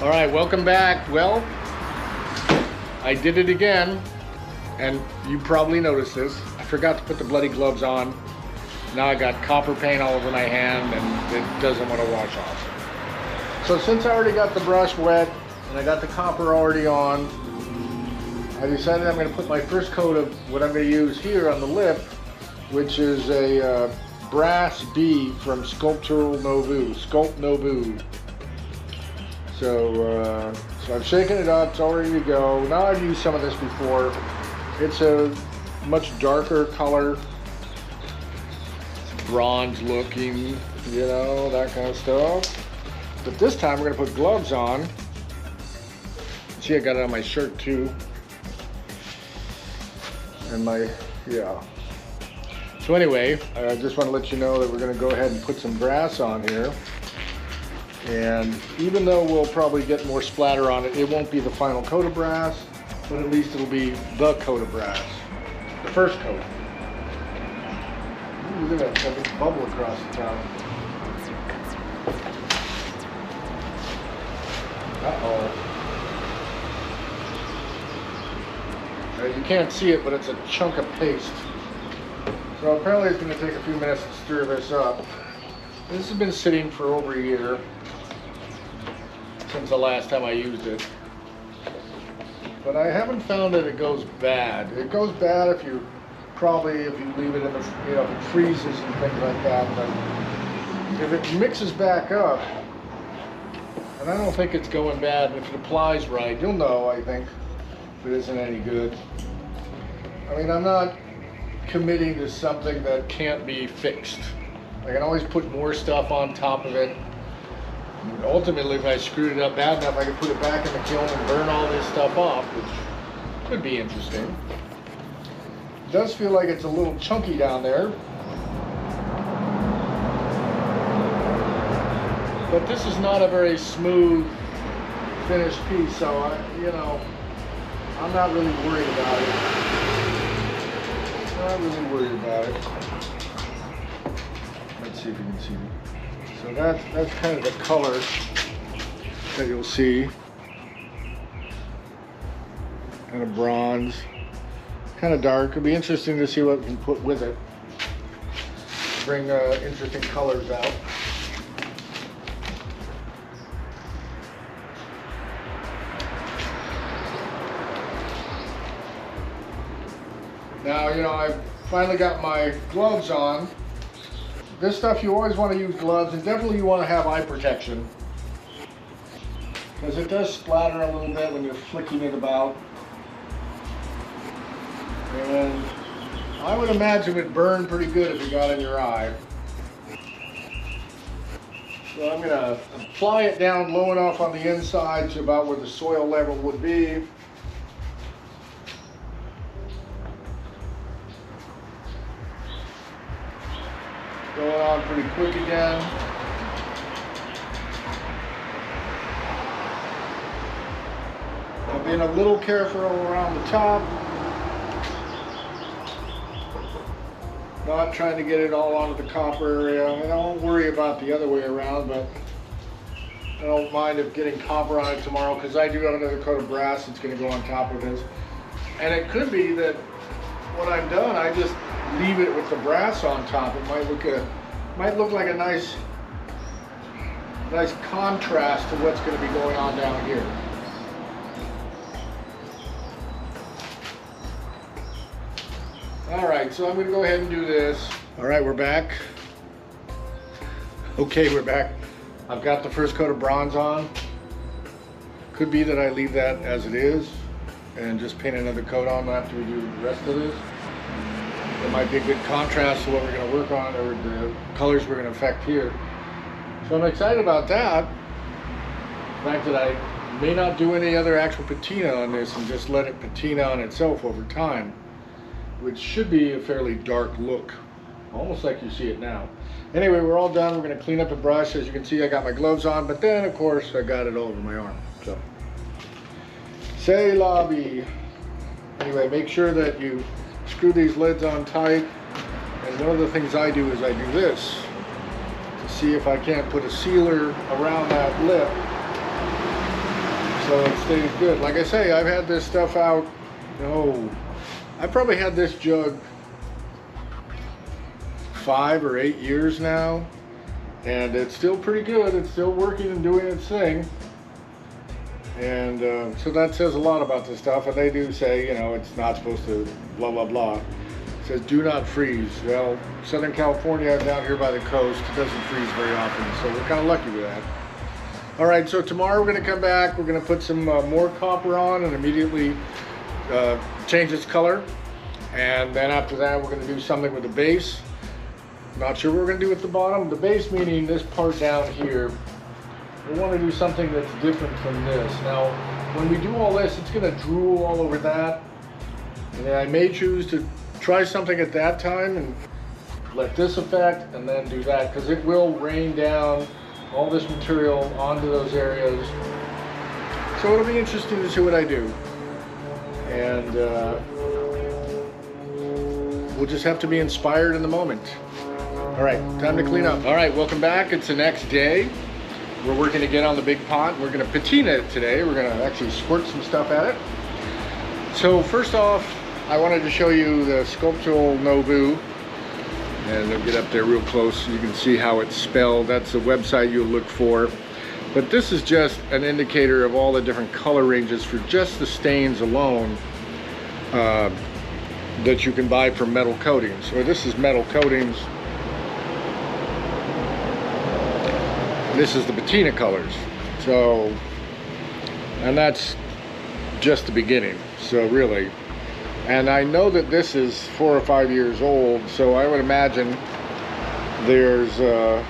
All right, welcome back. Well, I did it again, and you probably noticed this. I forgot to put the bloody gloves on. Now I got copper paint all over my hand, and it doesn't want to wash off. So since I already got the brush wet, and I got the copper already on, I decided I'm going to put my first coat of what I'm going to use here on the lip, which is a brass B from Sculpt Novu. So I've shaken it up, it's all ready to go. Now I've used some of this before. It's a much darker color. It's bronze looking, you know, that kind of stuff. But this time we're gonna put gloves on. See, I got it on my shirt too. And yeah. So anyway, I just want to let you know that we're gonna go ahead and put some brass on here. And even though we'll probably get more splatter on it, it won't be the final coat of brass, but at least it'll be the coat of brass. The first coat. Ooh, look at that big bubble across the top. Uh-oh. You can't see it, but it's a chunk of paste. So apparently it's going to take a few minutes to stir this up. This has been sitting for over a year. Since the last time I used it. But I haven't found that it goes bad. It goes bad if you leave it in the, you know, if it freezes and things like that. But if it mixes back up, and I don't think it's going bad, and if it applies right, you'll know, I think, if it isn't any good. I mean, I'm not committing to something that can't be fixed. I can always put more stuff on top of it. Ultimately, if I screwed it up bad enough, I could put it back in the kiln and burn all this stuff off, which could be interesting. It does feel like it's a little chunky down there. But this is not a very smooth finished piece, so I'm not really worried about it. Not really worried about it. Let's see if you can see it. So that's kind of the color that you'll see. Kind of bronze, kind of dark. It'll be interesting to see what we can put with it. Bring interesting colors out. Now, you know, I've finally got my gloves on. This stuff, you always want to use gloves, and definitely you want to have eye protection, because it does splatter a little bit when you're flicking it about. And I would imagine it would burn pretty good if you got in your eye. So I'm going to apply it down low enough on the inside to about where the soil level would be. Going on pretty quick again. I'm being a little careful around the top. Not trying to get it all onto the copper area. I don't worry about the other way around, but I don't mind if getting copper on it tomorrow, because I do have another coat of brass that's going to go on top of this. And it could be that when I'm done, I just leave it with the brass on top. It might look like a nice contrast to what's going to be going on down here. All right, so I'm going to go ahead and do this. All right, we're back. Okay, we're back. I've got the first coat of bronze on. Could be that I leave that as it is and just paint another coat on after we do the rest of this. It might be a good contrast to what we're going to work on, or the colors we're going to affect here. So I'm excited about that. The fact that I may not do any other actual patina on this and just let it patina on itself over time, which should be a fairly dark look, almost like you see it now. Anyway, we're all done. We're going to clean up the brush. As you can see, I got my gloves on, but then of course I got it all over my arm. So, c'est la vie. Anyway, make sure that you screw these lids on tight, and one of the things I do is I do this to see if I can't put a sealer around that lip so it stays good. Like I say, I've had this stuff out, I probably had this jug 5 or 8 years now, and it's still pretty good. It's still working and doing its thing. And so that says a lot about this stuff. And they do say, it's not supposed to blah, blah, blah. It says do not freeze. Well, Southern California, down here by the coast, it doesn't freeze very often. So we're kind of lucky with that. All right, so tomorrow we're going to come back. We're going to put some more copper on and immediately change its color. And then after that, we're going to do something with the base. Not sure what we're going to do with the bottom. The base meaning this part down here. We want to do something that's different from this. Now, when we do all this, it's going to drool all over that. And I may choose to try something at that time and let this effect and then do that, because it will rain down all this material onto those areas. So it'll be interesting to see what I do. And we'll just have to be inspired in the moment. All right, time to clean up. All right, welcome back. It's the next day. We're working again on the big pot. We're gonna patina it today. We're gonna actually squirt some stuff at it. So first off, I wanted to show you the sculptural Novu. And I'll get up there real close so you can see how it's spelled. That's the website you'll look for. But this is just an indicator of all the different color ranges for just the stains alone that you can buy from metal coatings. So this is metal coatings. This is the patina colors. So, and that's just the beginning. So really, and I know that this is 4 or 5 years old, so I would imagine there's a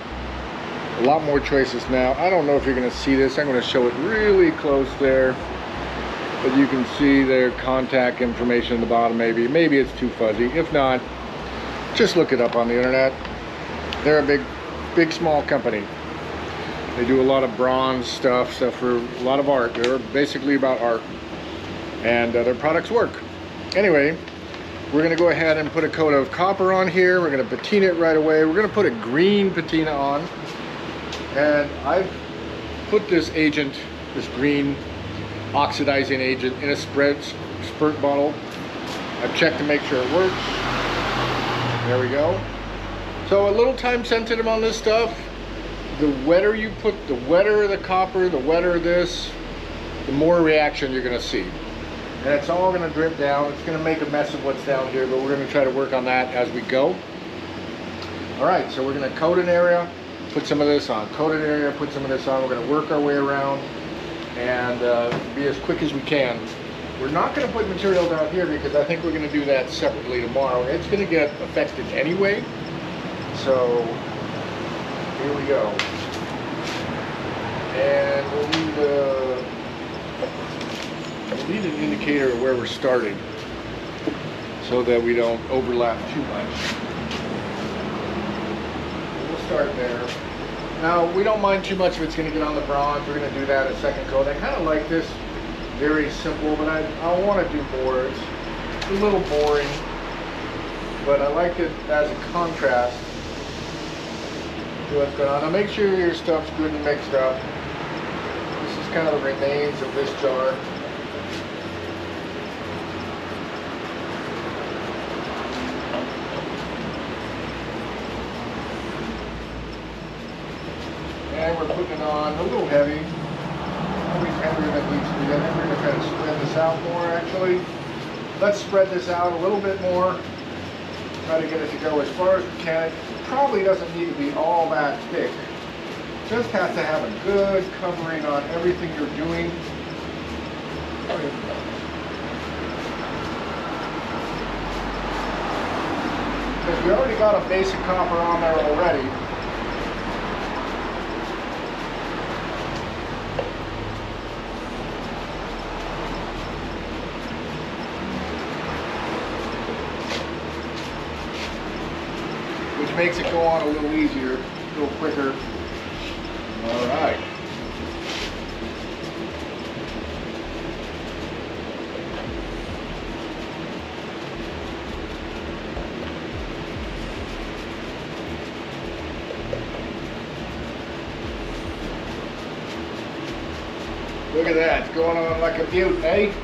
lot more choices now. I don't know if you're going to see this. I'm going to show it really close there, but you can see their contact information at the bottom. Maybe it's too fuzzy. If not, just look it up on the internet. They're a big small company. They do a lot of bronze stuff for a lot of art. They're basically about art, and their products work. Anyway, we're going to go ahead and put a coat of copper on here. We're going to patina it right away. We're going to put a green patina on, and I've put this agent, this green oxidizing agent, in a spurt bottle. I've checked to make sure it works. There we go. So a little time sensitive on this stuff. The wetter you put, the wetter the copper, the wetter this, the more reaction you're going to see. And it's all going to drip down. It's going to make a mess of what's down here, but we're going to try to work on that as we go. All right, so we're going to coat an area, put some of this on, coat an area, put some of this on. We're going to work our way around and be as quick as we can. We're not going to put material down here because I think we're going to do that separately tomorrow. It's going to get affected anyway. So here we go. And we'll need an indicator of where we're starting so that we don't overlap too much. We'll start there. Now, we don't mind too much if it's going to get on the bronze. We're going to do that a second coat. I kind of like this very simple, but I want to do more. It's a little boring, but I like it as a contrast to what's going on. Now, make sure your stuff's good and mixed up. This is kind of the remains of this jar. And we're putting it on a little heavy. Always heavier than it needs to be. I think we're going to kind of spread this out more, actually. Let's spread this out a little bit more. Try to get it to go as far as we can. It probably doesn't need to be all that thick. Just has to have a good covering on everything you're doing. Because we already got a basic copper on there already. Which makes it go on a little easier, a little quicker. All right. Look at that, it's going on like a butte, eh?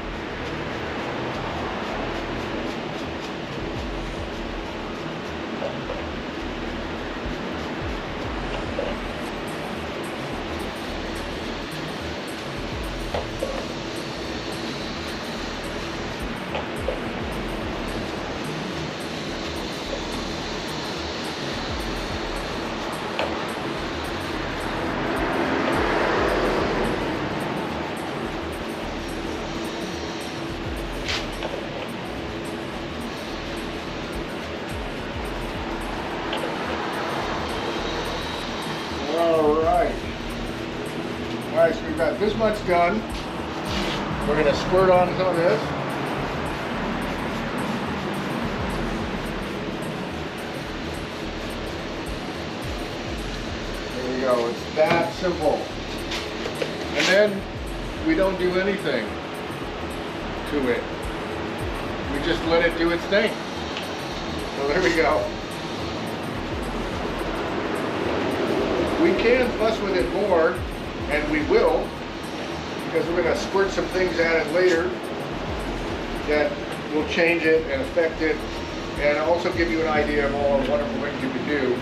Alright, so we've got this much done. We're going to squirt on some of this. There we go, it's that simple. And then we don't do anything to it. We just let it do its thing. So there we go. We can fuss with it more, and we will, because we're going to squirt some things at it later that will change it and affect it, and also give you an idea of all the wonderful things you can do.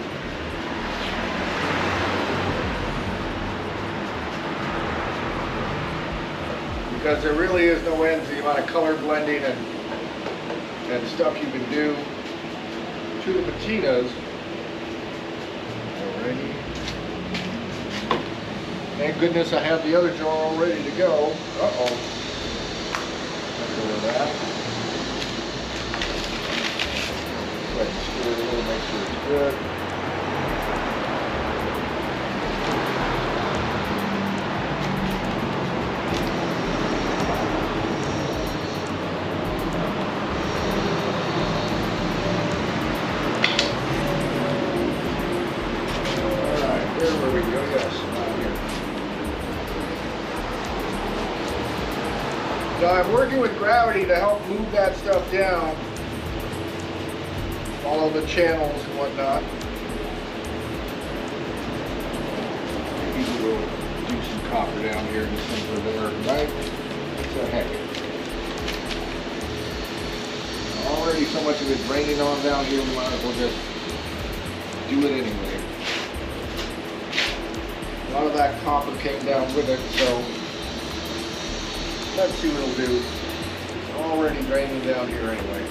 Because there really is no end to the amount of color blending and stuff you can do to the patinas. Alrighty. Thank goodness I have the other jar all ready to go. Uh-oh. Let go of that. Go ahead and stir it a little, make sure it's good. Alright, there where we go, yes. So I'm working with gravity to help move that stuff down, follow the channels and whatnot. Maybe we'll do some copper down here just for there, right? So heck. Already so much of it's raining on down here, we might as well just do it anyway. A lot of that copper came down with it, so let's see what it'll do. It's already draining down here anyway.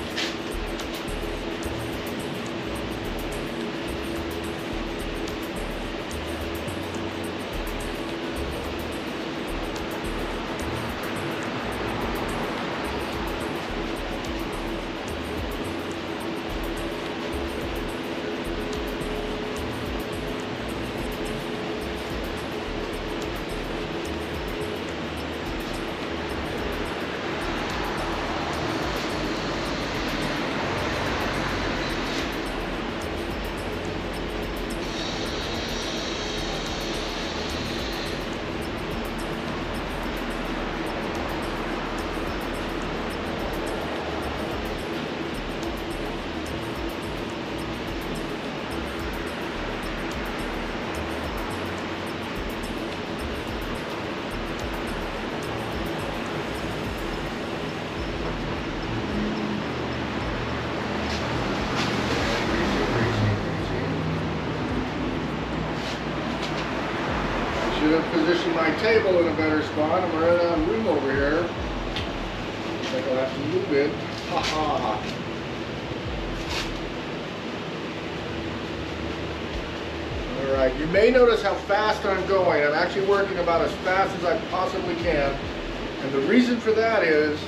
Should have positioned my table in a better spot. I'm running out of room over here. Looks like I'll have to move it. Ha ha. Alright, you may notice how fast I'm going. I'm actually working about as fast as I possibly can. And the reason for that is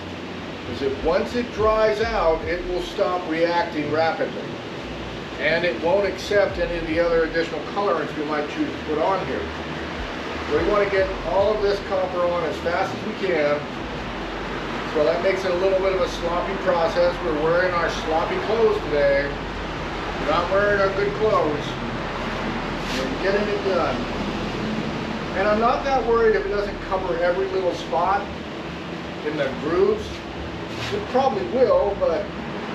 that once it dries out, it will stop reacting rapidly. And it won't accept any of the other additional colorants we might choose to put on here. So we want to get all of this copper on as fast as we can. So that makes it a little bit of a sloppy process. We're wearing our sloppy clothes today. We're not wearing our good clothes. We're getting it done. And I'm not that worried if it doesn't cover every little spot in the grooves. It probably will, but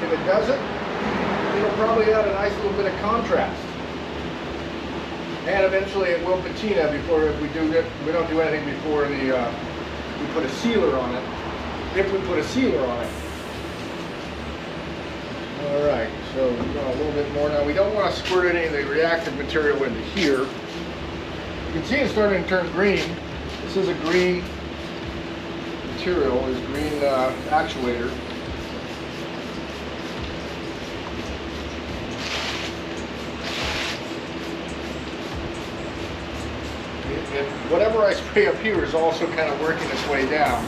if it doesn't, it'll probably add a nice little bit of contrast. And eventually it will patina before, if we don't do anything before the we put a sealer on it. If we put a sealer on it. All right, so we've got a little bit more now. We don't want to squirt any of the reactive material into here. You can see it's starting to turn green. This is a green material, is green actuator. And whatever I spray up here is also kind of working its way down.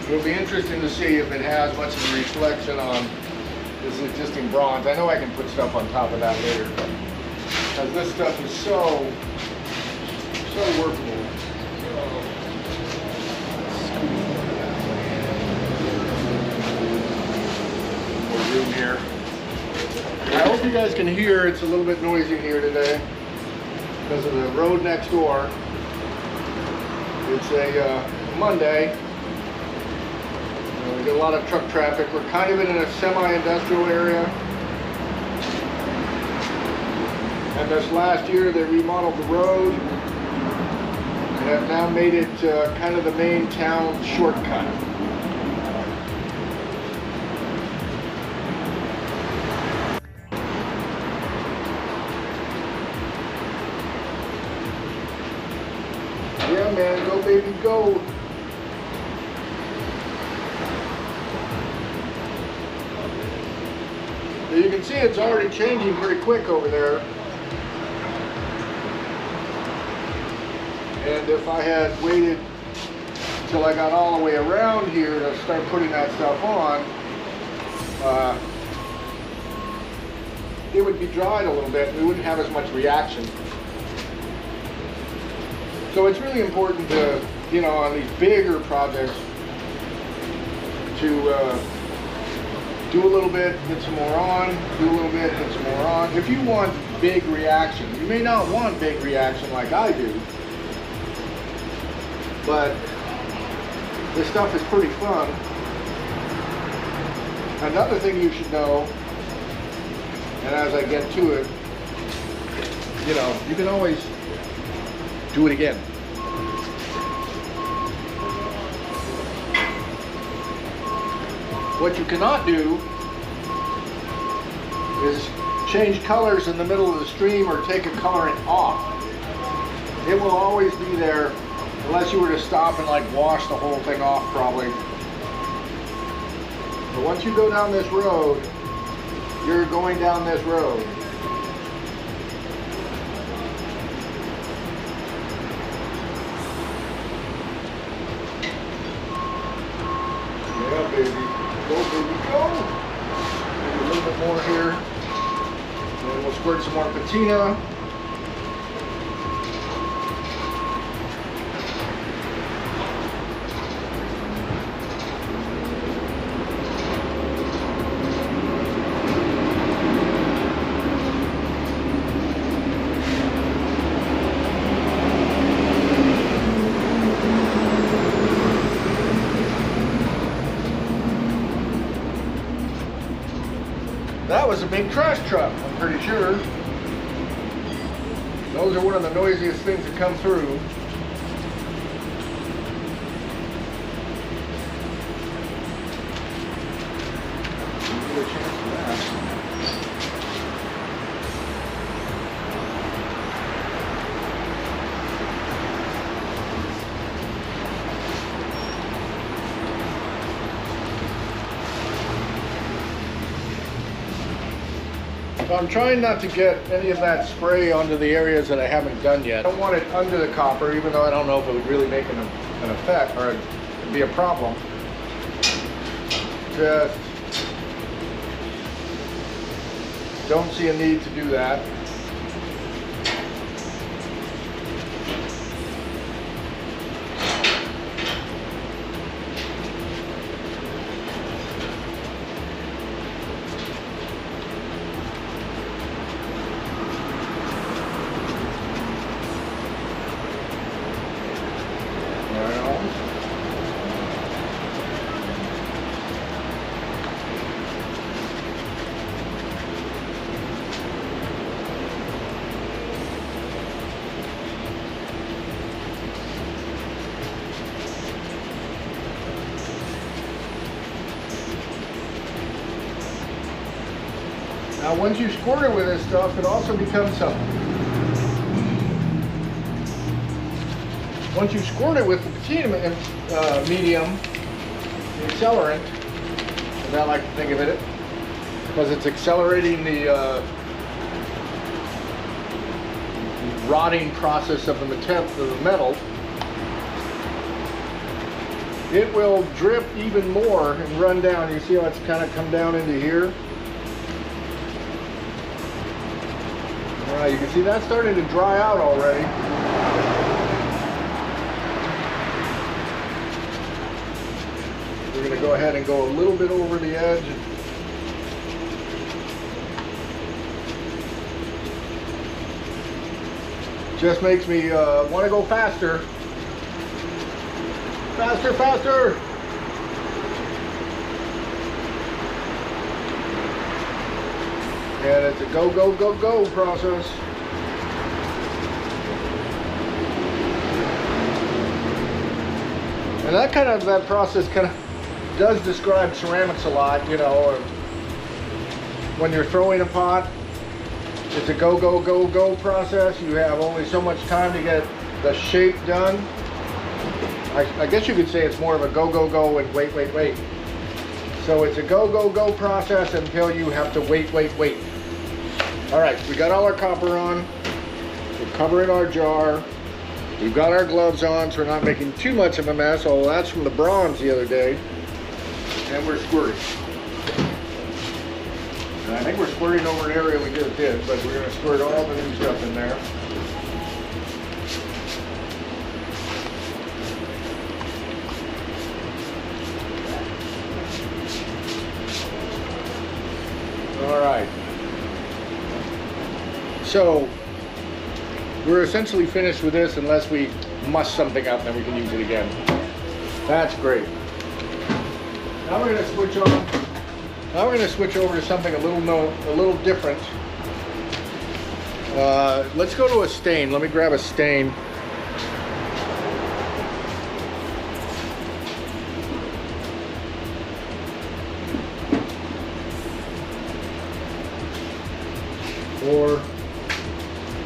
It'll be interesting to see if it has much of a reflection on this existing bronze. I know I can put stuff on top of that later, because this stuff is so workable. More room here. I hope you guys can hear. It's a little bit noisy in here today because of the road next door. It's a Monday. We get a lot of truck traffic. We're kind of in a semi-industrial area. And this last year they remodeled the road and have now made it kind of the main town shortcut. Yeah, man, go baby, go. You can see it's already changing pretty quick over there. And if I had waited till I got all the way around here to start putting that stuff on, it would be dried a little bit and we wouldn't have as much reaction. So it's really important to, you know, on these bigger projects to do a little bit, get some more on, do a little bit, get some more on. If you want big reaction, you may not want big reaction like I do, but this stuff is pretty fun. Another thing you should know, and as I get to it, you know, you can always do it again. What you cannot do is change colors in the middle of the stream or take a colorant off. It will always be there unless you were to stop and like wash the whole thing off probably. But once you go down this road, you're going down this road. Yeah, baby. Go, baby, go! Maybe a little bit more here. And then we'll squirt some more patina. That was a big trash truck, I'm pretty sure. Those are one of the noisiest things that come through. Give you a chance for that. So I'm trying not to get any of that spray onto the areas that I haven't done yet. I don't want it under the copper, even though I don't know if it would really make an effect or it'd be a problem. Just don't see a need to do that. Now once you squirt it with this stuff, it also becomes something. Once you squirt it with the patina medium, the accelerant, as I like to think of it, because it's accelerating the rotting process of the metal, it will drip even more and run down. You see how it's kind of come down into here? All right, you can see that's starting to dry out already. We're going to go ahead and go a little bit over the edge. Just makes me want to go faster. Faster, faster! And it's a go, go, go, go process. And that process kind of does describe ceramics a lot, you know. When you're throwing a pot, it's a go, go, go, go process. You have only so much time to get the shape done. I guess you could say it's more of a go, go, go and wait, wait, wait. So it's a go, go, go process until you have to wait, wait, wait. All right, we got all our copper on. We're covering our jar. We've got our gloves on so we're not making too much of a mess, although that's from the bronze the other day. And we're squirting. And I think we're squirting over an area we just did, but we're going to squirt all the new stuff in there. All right. So we're essentially finished with this unless we muss something up and then we can use it again. That's great. Now we're going to switch on. Now we're going to switch over to something a little different. Let's go to a stain. Let me grab a stain.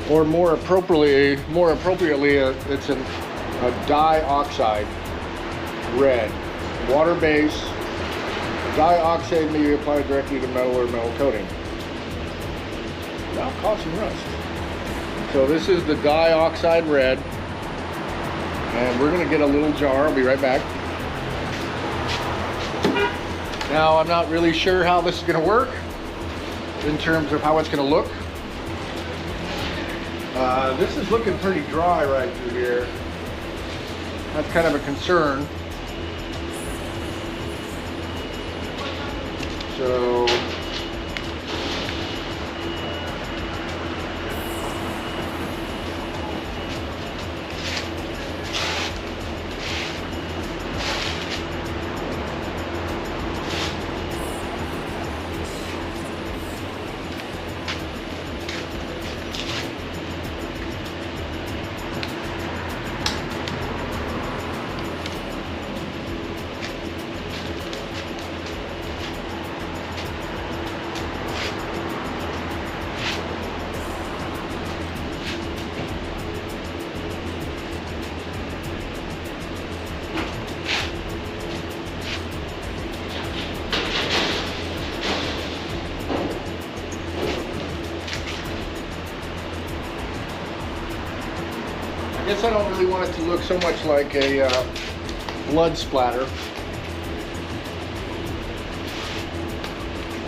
Or more appropriately, it's a dioxide red, water-based. Dioxide may be applied directly to metal or metal coating. That'll cause some rust. So this is the dioxide red, and we're going to get a little jar. I'll be right back. Now I'm not really sure how this is going to work in terms of how it's going to look. This is looking pretty dry right through here. That's kind of a concern. So I guess I don't really want it to look so much like a blood splatter.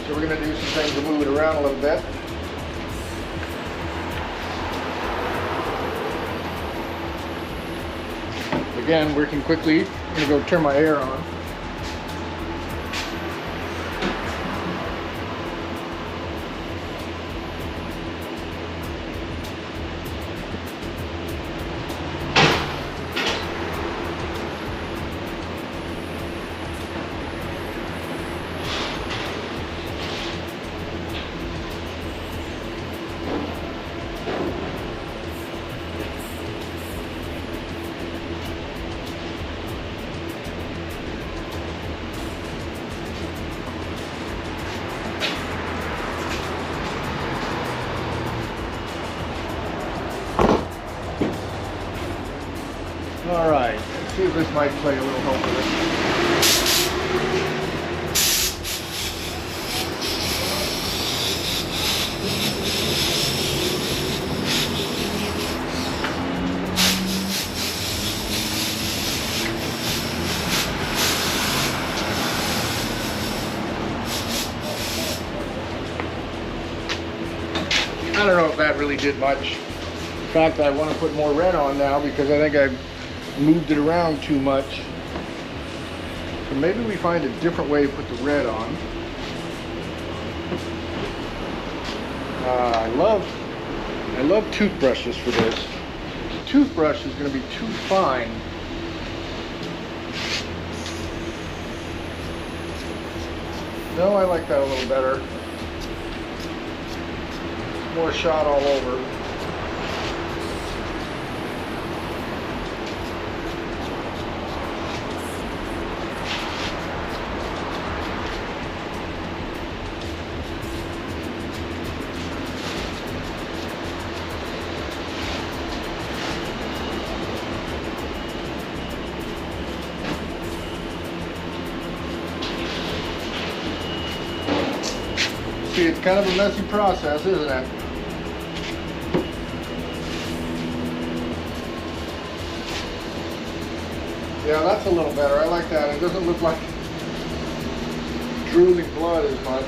So we're going to do some things to move it around a little bit. Again, working quickly. I'm going to go turn my air on. All right, let's see if this might play a little help with it. I don't know if that really did much. In fact, I want to put more red on now because I think I've moved it around too much. So maybe we find a different way to put the red on. I love toothbrushes for this. The toothbrush is going to be too fine. No, I like that a little better. More shot all over. See, it's kind of a messy process, isn't it? Yeah, that's a little better. I like that. It doesn't look like drooling blood as much.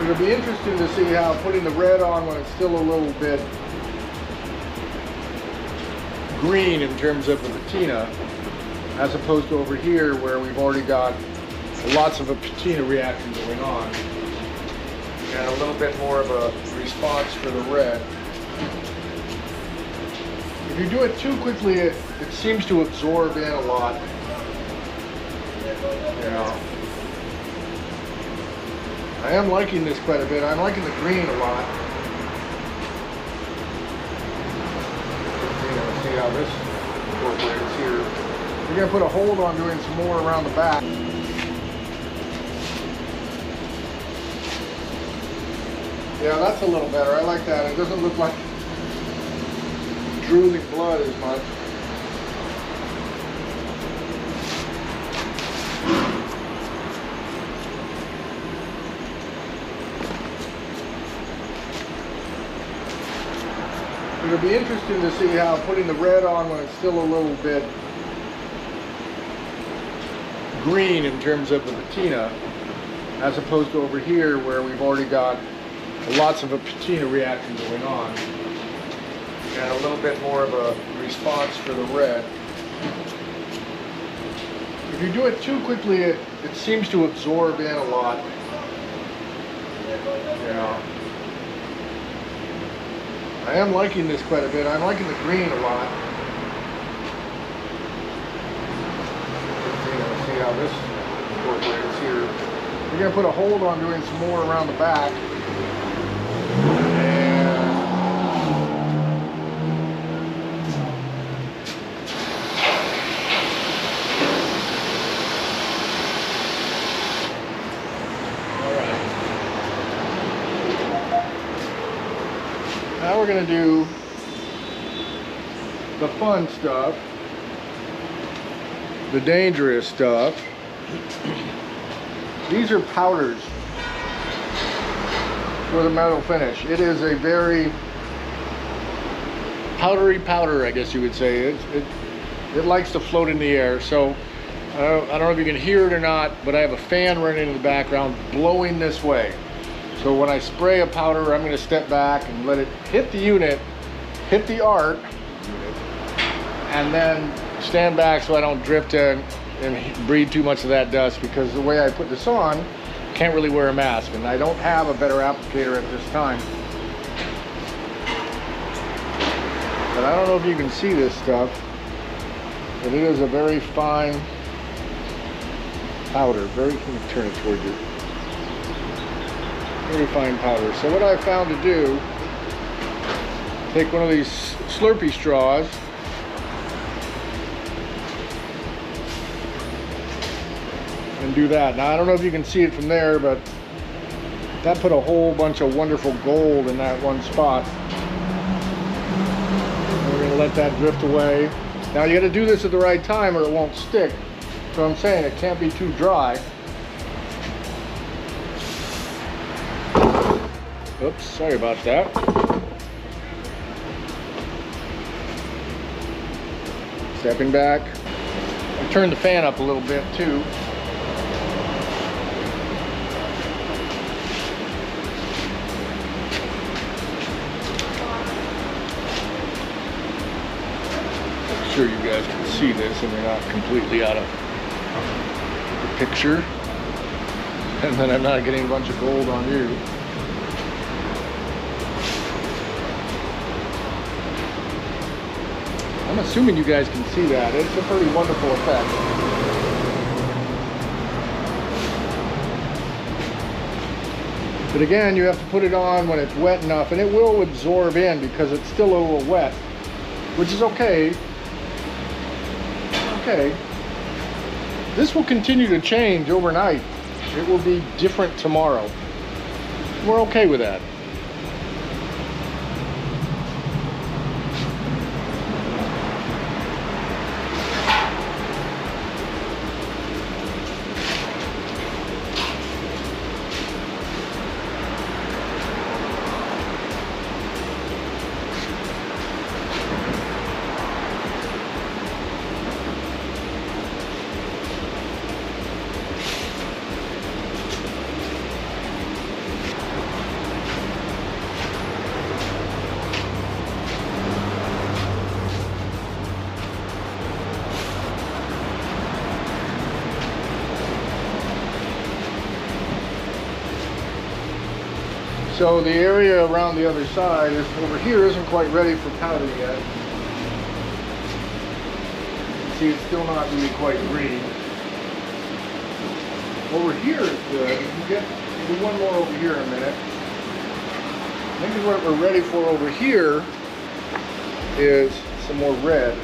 It'll be interesting to see how putting the red on when it's still a little bit green in terms of the patina, as opposed to over here where we've already got lots of a patina reaction going on and a little bit more of a response for the red. If you do it too quickly, it seems to absorb in a lot. You know, I am liking this quite a bit. I'm liking the green a lot. See how this incorporates here. We're going to put a hold on doing some more around the back. Yeah, that's a little better. I like that. It doesn't look like drooling blood as much. It'll be interesting to see how putting the red on when it's still a little bit green in terms of the patina, as opposed to over here where we've already got lots of a patina reaction going on and a little bit more of a response for the red. If you do it too quickly, it seems to absorb in a lot. You know, I am liking this quite a bit. I'm liking the green a lot. See how this incorporates here. We're going to put a hold on doing some more around the back. Now we're going to do the fun stuff, the dangerous stuff. These are powders for the metal finish. It is a very powdery powder, I guess you would say. It likes to float in the air. So I don't know if you can hear it or not, but I have a fan running in the background blowing this way. So when I spray a powder, I'm going to step back and let it hit the unit, hit the art, and then stand back so I don't drift and breathe too much of that dust, because the way I put this on, can't really wear a mask, and I don't have a better applicator at this time. But I don't know if you can see this stuff, but it is a very fine powder. Let me turn it towards you. Very fine powder. So what I found to do, take one of these Slurpee straws, and do that. Now I don't know if you can see it from there, but that put a whole bunch of wonderful gold in that one spot. And we're gonna let that drift away. Now you gotta do this at the right time or it won't stick. So I'm saying it can't be too dry. Oops, sorry about that. Stepping back. I turned the fan up a little bit too. I'm sure you guys can see this and we're not completely out of the picture. And then I'm not getting a bunch of gold on you. I'm assuming you guys can see that. It's a pretty wonderful effect. But again, you have to put it on when it's wet enough, and it will absorb in because it's still a little wet, which is okay. Okay. This will continue to change overnight. It will be different tomorrow. We're okay with that. So the area around the other side is over here isn't quite ready for powder yet. See, it's still not really quite green. Over here is good. We'll do one more over here in a minute. Maybe what we're ready for over here is some more red.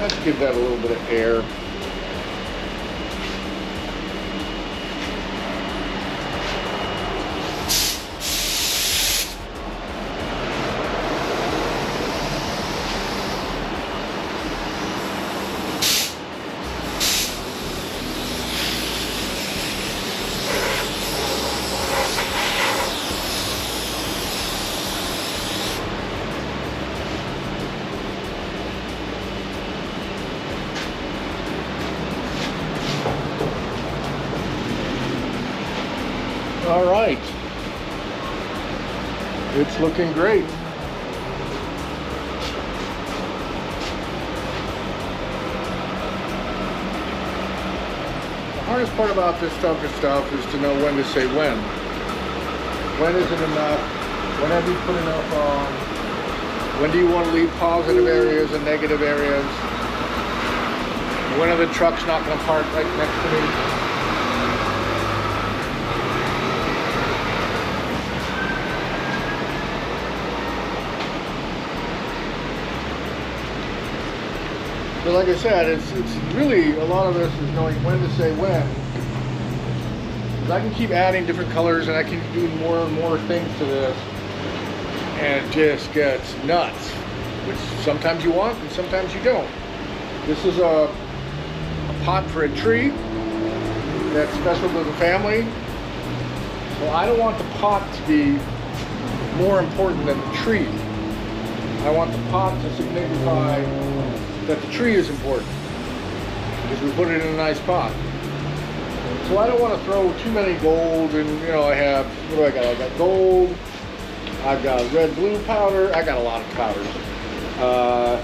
Let's give that a little bit of air. All right, it's looking great. The hardest part about this type of stuff is to know when to say when. When is it enough? When have you put enough on? When do you want to leave positive areas and negative areas? When are the trucks not going to park right next to me? But like I said, it's really, a lot of this is knowing when to say when. Because I can keep adding different colors and I can do more and more things to this. And it just gets nuts. Which sometimes you want and sometimes you don't. This is a pot for a tree that's special to the family. So I don't want the pot to be more important than the tree. I want the pot to signify that the tree is important because we put it in a nice pot. So I don't want to throw too many gold, and you know, I have, what do I got? I got gold, I've got red blue powder, I got a lot of powders.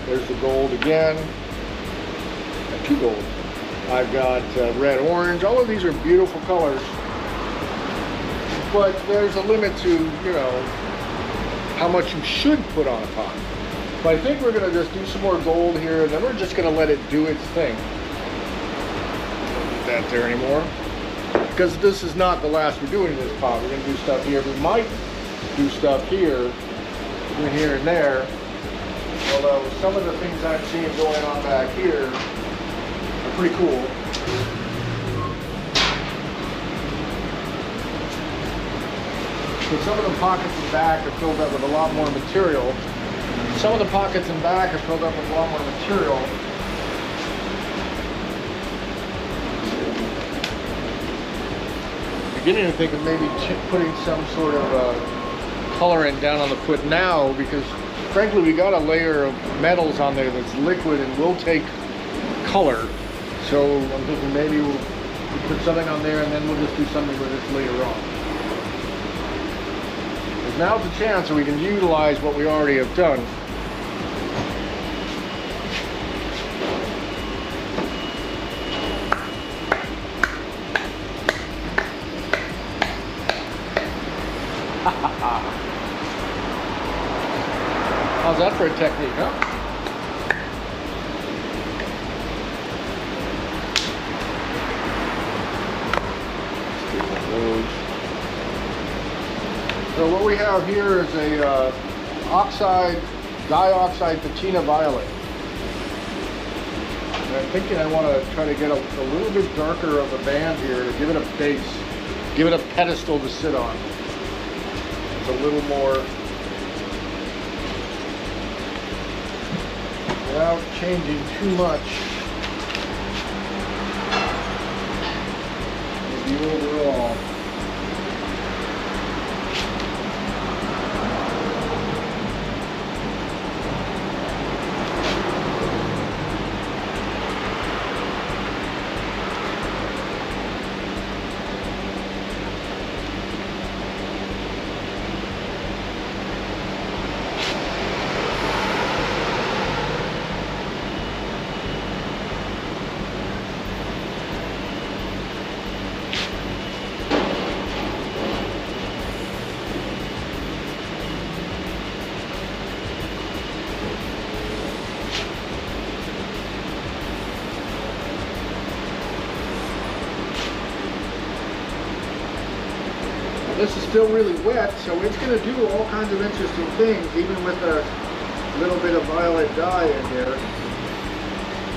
There's the gold again, got two gold. I've got red orange. All of these are beautiful colors, but there's a limit to, you know, how much you should put on a pot. But I think we're gonna just do some more gold here, and then we're just gonna let it do its thing. Don't need that there anymore, because this is not the last we're doing in this pot. We're gonna do stuff here. We might do stuff here, between here and there. Although some of the things I'm seeing going on back here are pretty cool. So some of the pockets in back are filled up with a lot more material. Some of the pockets in back are filled up with a lot more material. Beginning to think of maybe putting some sort of colorant down on the foot now, because frankly we got a layer of metals on there that's liquid and will take color. So I'm thinking maybe we'll put something on there and then we'll just do something with this later on. Because now's the chance that we can utilize what we already have done. How's that for a technique, huh? So what we have here is a dioxide patina violet. And I'm thinking I want to try to get a little bit darker of a band here to give it a base, give it a pedestal to sit on. It's a little more, without changing too much of the overall. This is still really wet, so it's going to do all kinds of interesting things, even with a little bit of violet dye in here.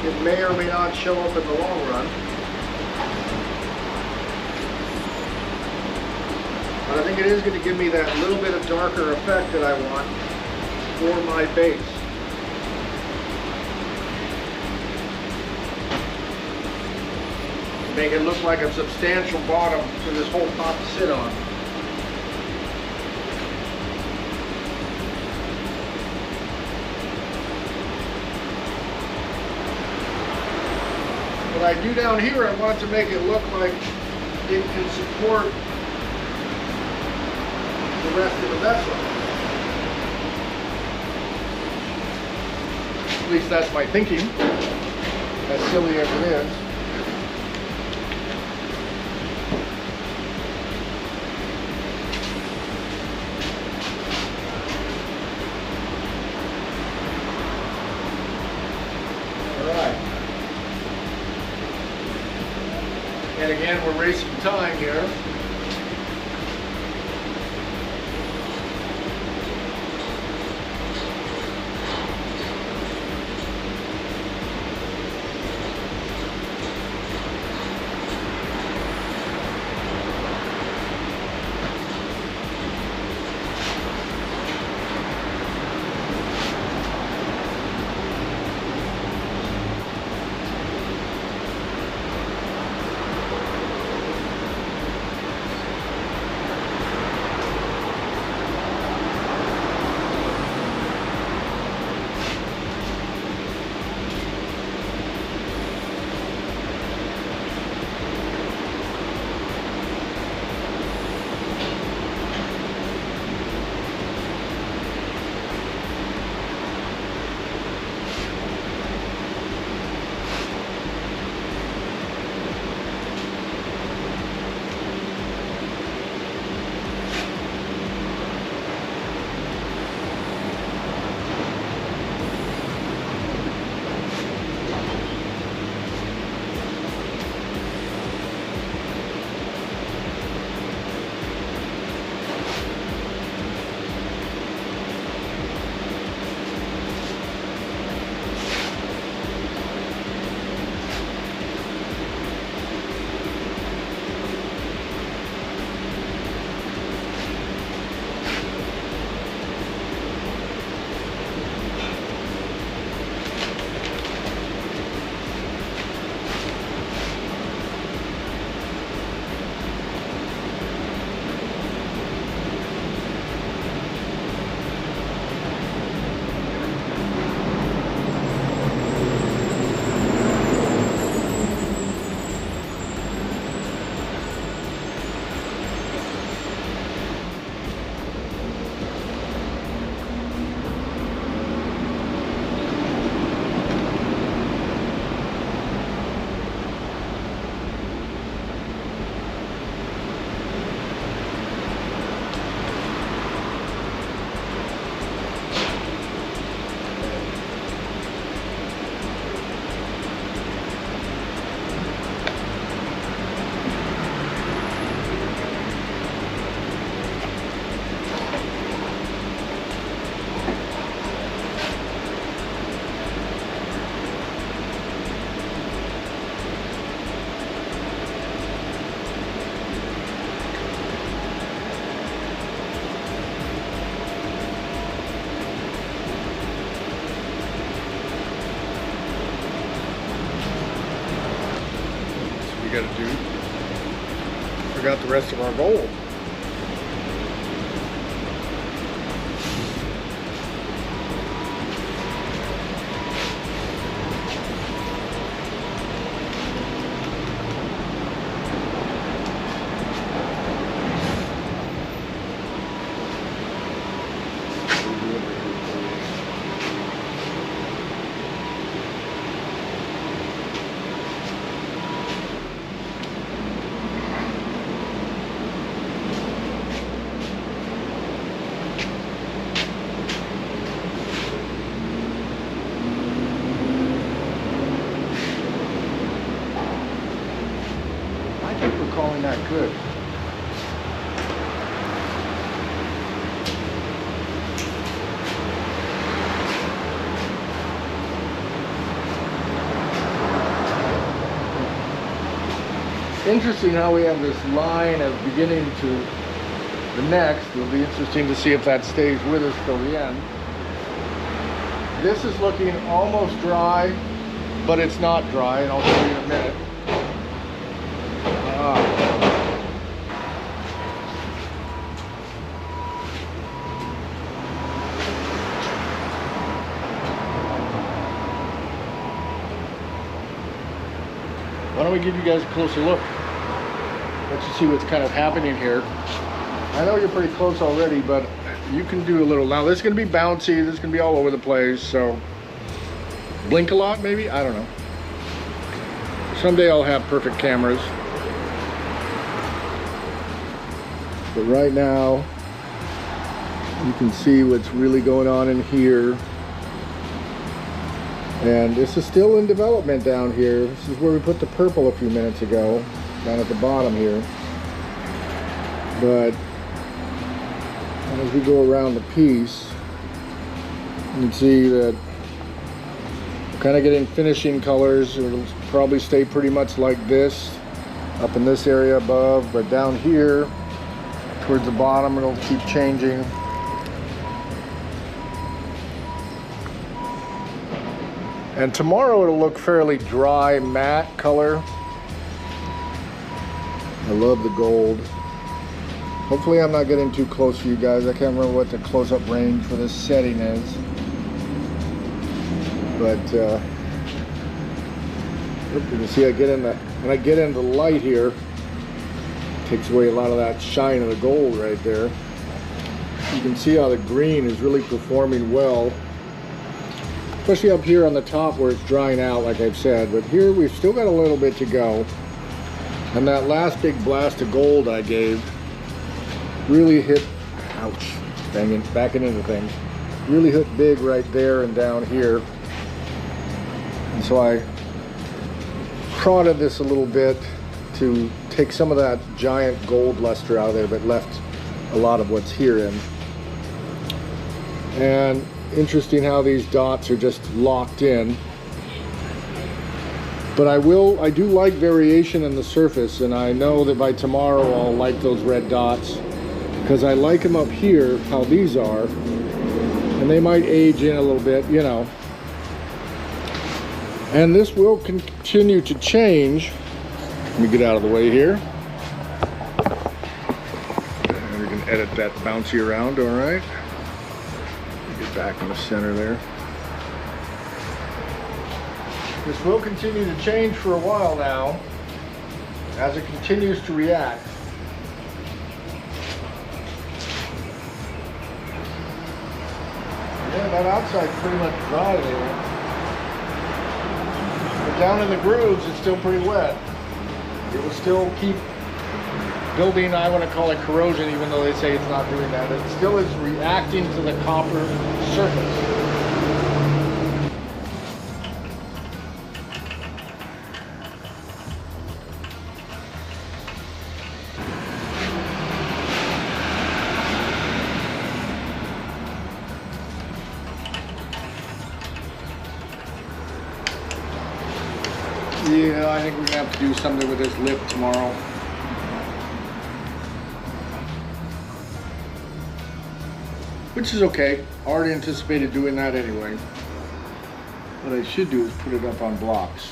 It may or may not show up in the long run. But I think it is going to give me that little bit of darker effect that I want for my base. Make it look like a substantial bottom for this whole pot to sit on. What I do down here, I want to make it look like it can support the rest of the vessel. At least that's my thinking, as silly as it is. And again, we're racing time here. gotta do. Forgot the rest of our gold. Calling that good. Interesting how we have this line of beginning to the next. It'll be interesting to see if that stays with us till the end. This is looking almost dry, but it's not dry, and I'll show you in a minute. Why don't we give you guys a closer look? Let you see what's kind of happening here. I know you're pretty close already, but you can do a little. Now this is going to be bouncy, this is going to be all over the place, so blink a lot maybe? I don't know. Someday I'll have perfect cameras. But right now, you can see what's really going on in here. And this is still in development down here. This is where we put the purple a few minutes ago, down at the bottom here. But as we go around the piece, you can see that we're kind of getting finishing colors. It'll probably stay pretty much like this up in this area above, but down here towards the bottom it'll keep changing. And tomorrow it'll look fairly dry, matte color. I love the gold. Hopefully I'm not getting too close for you guys. I can't remember what the close-up range for this setting is. But you can see when I get into the light here, it takes away a lot of that shine of the gold right there. You can see how the green is really performing well. Especially up here on the top where it's drying out, like I've said. But here we've still got a little bit to go. And that last big blast of gold I gave really hit, ouch, backing into things. Really hit big right there and down here. And so I prodded this a little bit to take some of that giant gold luster out of there, but left a lot of what's here in. And interesting how these dots are just locked in. But I do like variation in the surface, and I know that by tomorrow I'll like those red dots because I like them up here, how these are, and they might age in a little bit, you know. And this will continue to change. Let me get out of the way here. And we can edit that bouncy around, all right? Get back in the center there. This will continue to change for a while now as it continues to react. Yeah, that outside's pretty much dry there. But down in the grooves, it's still pretty wet. It will still keep building, I want to call it corrosion, even though they say it's not doing that. It still is reacting to the copper surface. Yeah, I think we're gonna have to do something with this lip tomorrow. Which is okay. I already anticipated doing that anyway. What I should do is put it up on blocks.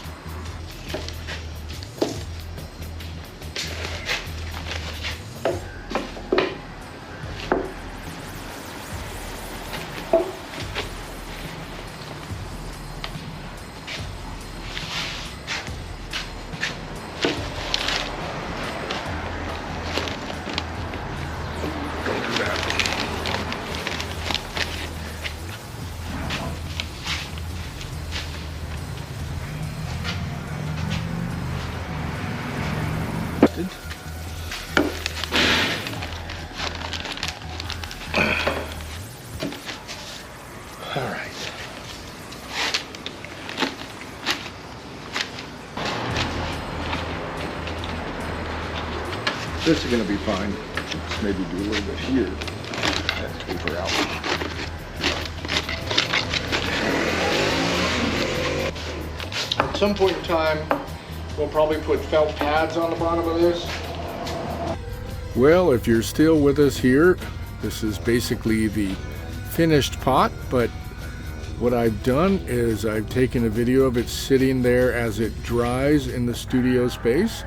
This is going to be fine. Let's maybe do a little bit here. Let's paper out. At some point in time, we'll probably put felt pads on the bottom of this. Well, if you're still with us here, this is basically the finished pot, but what I've done is I've taken a video of it sitting there as it dries in the studio space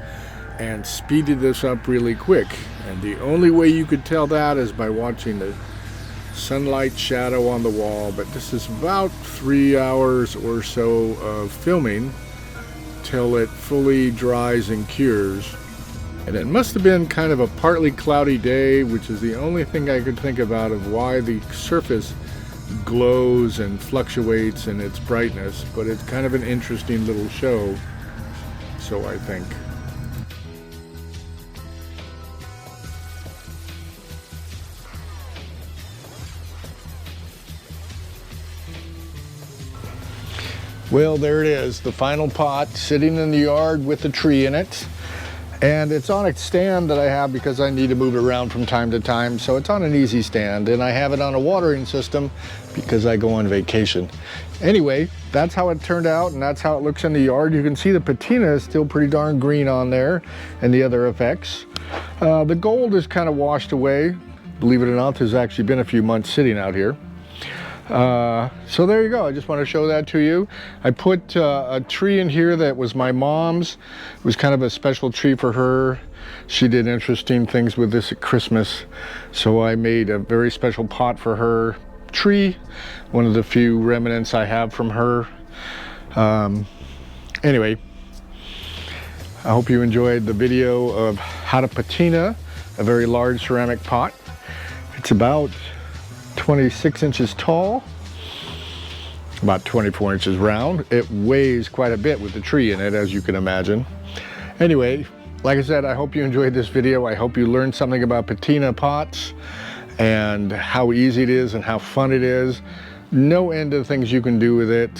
and speeded this up really quick. And the only way you could tell that is by watching the sunlight shadow on the wall. But this is about 3 hours or so of filming till it fully dries and cures. And it must have been kind of a partly cloudy day, which is the only thing I could think about of why the surface glows and fluctuates in its brightness. But it's kind of an interesting little show, so I think. Well, there it is, the final pot sitting in the yard with the tree in it. And it's on a stand that I have because I need to move it around from time to time. So it's on an easy stand, and I have it on a watering system because I go on vacation. Anyway, that's how it turned out, and that's how it looks in the yard. You can see the patina is still pretty darn green on there and the other effects. The gold is kind of washed away. Believe it or not, there's actually been a few months sitting out here. So there you go. I just want to show that to you. I put a tree in here that was my mom's. It was kind of a special tree for her. She did interesting things with this at Christmas, so I made a very special pot for her tree, one of the few remnants I have from her. Anyway, I hope you enjoyed the video of how to patina a very large ceramic pot. It's about 26 inches tall, about 24 inches round. It weighs quite a bit with the tree in it, as you can imagine. Anyway, like I said, I hope you enjoyed this video. I hope you learned something about patina pots and how easy it is and how fun it is. No end of things you can do with it.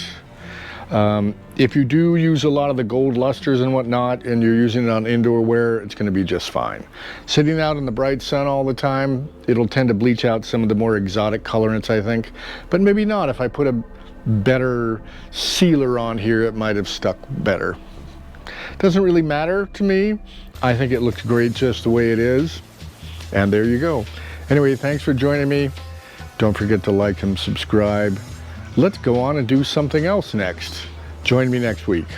If you do use a lot of the gold lusters and whatnot, and you're using it on indoor wear, it's going to be just fine. Sitting out in the bright sun all the time, it'll tend to bleach out some of the more exotic colorants, I think. But maybe not. If I put a better sealer on here, it might have stuck better. Doesn't really matter to me. I think it looks great just the way it is. And there you go. Anyway, thanks for joining me. Don't forget to like and subscribe. Let's go on and do something else next. Join me next week.